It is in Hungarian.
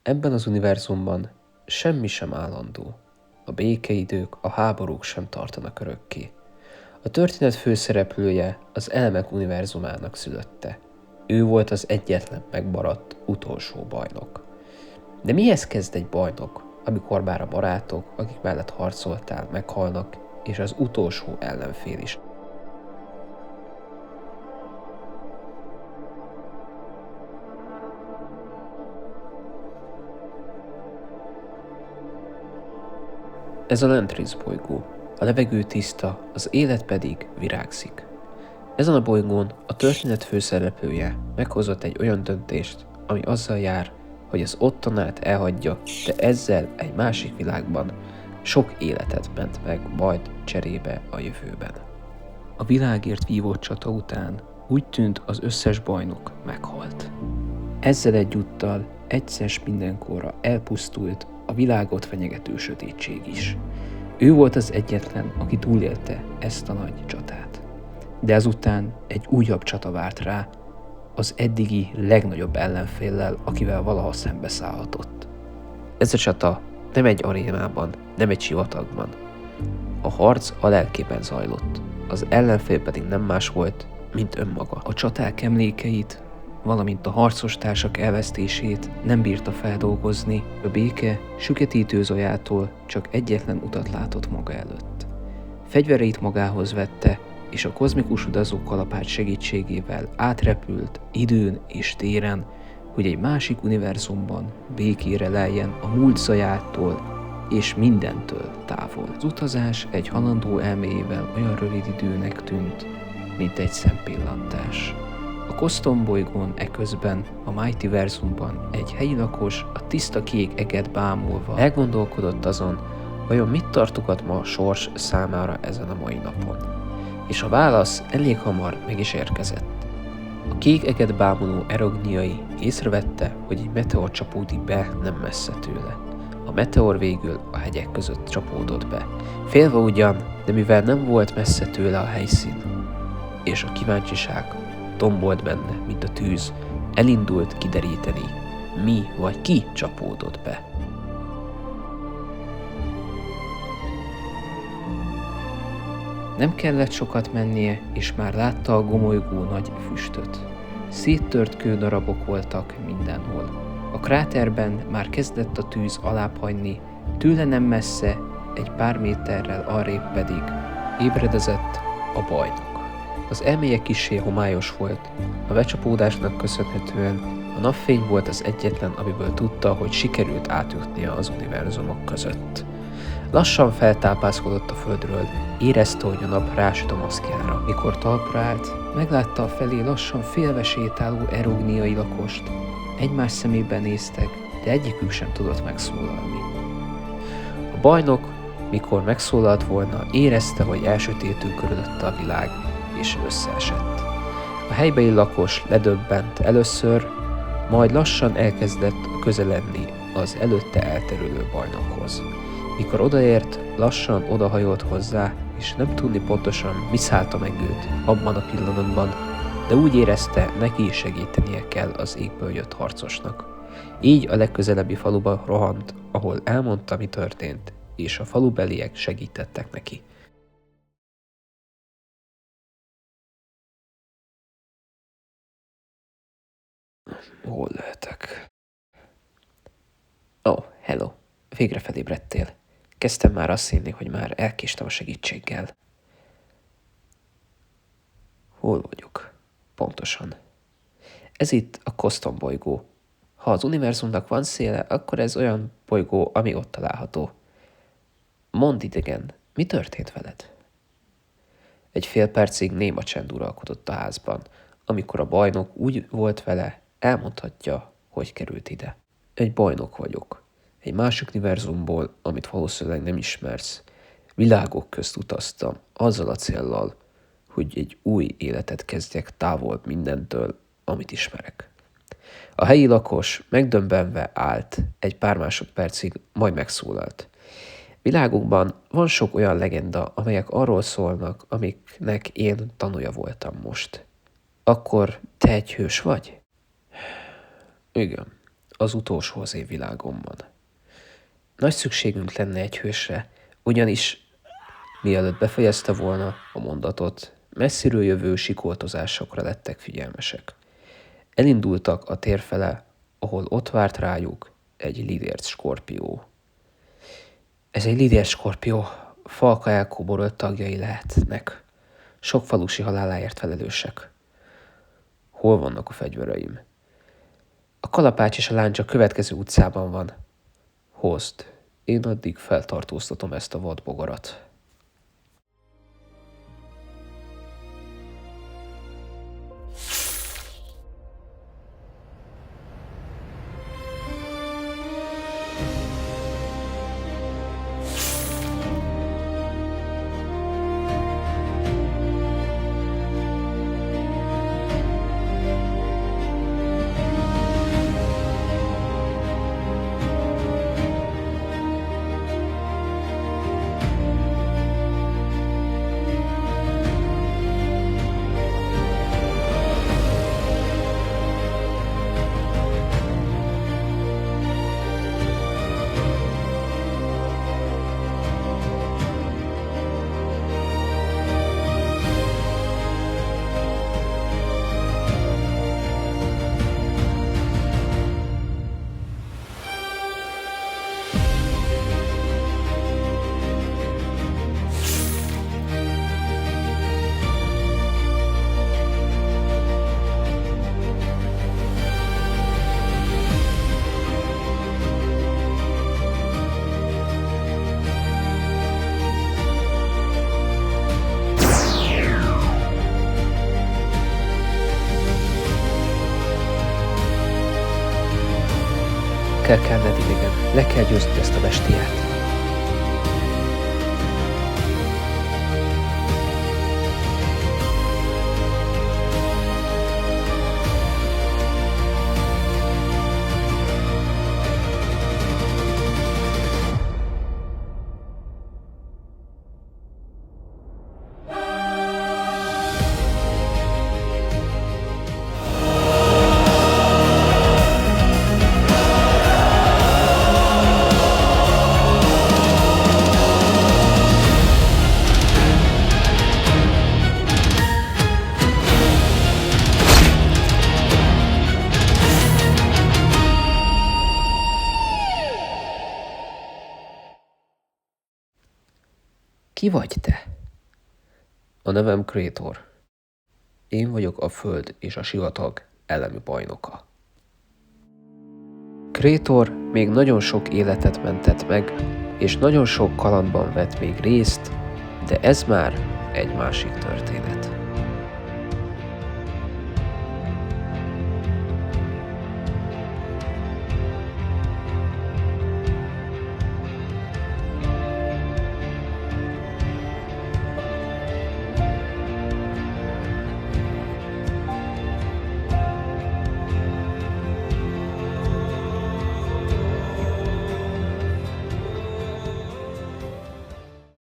Ebben az univerzumban semmi sem állandó. A békeidők, a háborúk sem tartanak örökké. A történet főszereplője az Elemek univerzumának szülötte. Ő volt az egyetlen megmaradt utolsó bajnok. De mihez kezd egy bajnok, amikor bár a barátok, akik mellett harcoltál, meghalnak, és az utolsó ellenfél is? Ez a Lantris bolygó. A levegő tiszta, az élet pedig virágzik. Ezen a bolygón a történet főszereplője meghozott egy olyan döntést, ami azzal jár, hogy az otthonát elhagyja, de ezzel egy másik világban sok életet ment meg majd cserébe a jövőben. A világért vívott csata után úgy tűnt, az összes bajnok meghalt. Ezzel egyúttal egyszer mindenkorra elpusztult a világot fenyegető sötétség is. Ő volt az egyetlen, aki túlélte ezt a nagy csatát. De azután egy újabb csata várt rá, az eddigi legnagyobb ellenféllel, akivel valaha szembeszállhatott. Ez a csata nem egy arénában, nem egy sivatagban. A harc a lelkében zajlott, az ellenfél pedig nem más volt, mint önmaga. A csaták emlékeit, valamint a harcostársak elvesztését nem bírta feldolgozni, a béke süketítő zajától csak egyetlen utat látott maga előtt. Fegyvereit magához vette, és a kozmikus utazó kalapács segítségével átrepült időn és téren, hogy egy másik univerzumban békére leljen a múlt zajától és mindentől távol. Az utazás egy halandó elméjével olyan rövid időnek tűnt, mint egy szempillantás. A Koston bolygón eközben a Mightyverzumban egy helyi lakos a tiszta kék eget bámulva elgondolkodott azon, vajon mit tartogat ma a sors számára ezen a mai napon. És a válasz elég hamar meg is érkezett. A kék eget bámuló erogniai észrevette, hogy egy meteor csapódik be nem messze tőle. A meteor végül a hegyek között csapódott be. Félve ugyan, de mivel nem volt messze tőle a helyszín, és a kíváncsiság tombolt benne, mint a tűz, elindult kideríteni, mi vagy ki csapódott be. Nem kellett sokat mennie, és már látta a gomolygó nagy füstöt. Széttört kődarabok voltak mindenhol. A kráterben már kezdett a tűz alábbhagyni, tőle nem messze, egy pár méterrel arrébb pedig ébredezett a bajnok. Az elméje kissé homályos volt, a becsapódásnak köszönhetően a napfény volt az egyetlen, amiből tudta, hogy sikerült átjutnia az univerzumok között. Lassan feltápászkodott a földről, érezte, hogy a nap rásüt a maszkjára. Mikor talpra állt, meglátta a felé lassan félve sétáló erogniai lakost. Egymás szemébe néztek, de egyikük sem tudott megszólalni. A bajnok, mikor megszólalt volna, érezte, hogy elsötétül körülötte a világ, és összeesett. A helybeli lakos ledöbbent először, majd lassan elkezdett közeledni az előtte elterülő bajnokhoz. Mikor odaért, lassan odahajolt hozzá, és nem tudni pontosan, mi szállta meg őt abban a pillanatban, de úgy érezte, neki is segítenie kell az égből jött harcosnak. Így a legközelebbi faluba rohant, ahol elmondta, mi történt, és a falubeliek segítettek neki. Hol lehetek? Hello. Végre felébredtél. Kezdtem már azt hinni, hogy már elkéstem a segítséggel. Hol vagyok? Pontosan. Ez itt a Koston bolygó. Ha az univerzumnak van széle, akkor ez olyan bolygó, ami ott található. Mondd idegen, mi történt veled? Egy fél percig néma csend uralkodott a házban, amikor a bajnok úgy volt vele, elmondhatja, hogy került ide. Egy bajnok vagyok. Egy másik univerzumból, amit valószínűleg nem ismersz. Világok közt utaztam, azzal a céllal, hogy egy új életet kezdjek távol mindentől, amit ismerek. A helyi lakos megdöbbenve állt egy pár másodpercig, majd megszólalt. Világokban van sok olyan legenda, amelyek arról szólnak, amiknek én tanúja voltam most. Akkor te egy hős vagy? Igen. az utolsó az én világomban. Nagy szükségünk lenne egy hősre, ugyanis mielőtt befejezte volna a mondatot, messziről jövő sikoltozásokra lettek figyelmesek. Elindultak a tér fele, ahol ott várt rájuk egy lidért skorpió. Ez egy lidért skorpió, falka elkóborolt tagjai lehetnek. Sok falusi haláláért felelősek. Hol vannak a fegyvereim? A kalapács és a láncsa következő utcában van. Hozd, én addig feltartóztatom ezt a vadbogarat. Kell kelned idegen, le kell győzned ezt a bestiát. Ki vagy te? A nevem Krétor. Én vagyok a föld és a sivatag elemi bajnoka. Krétor még nagyon sok életet mentett meg, és nagyon sok kalandban vett még részt, de ez már egy másik történet.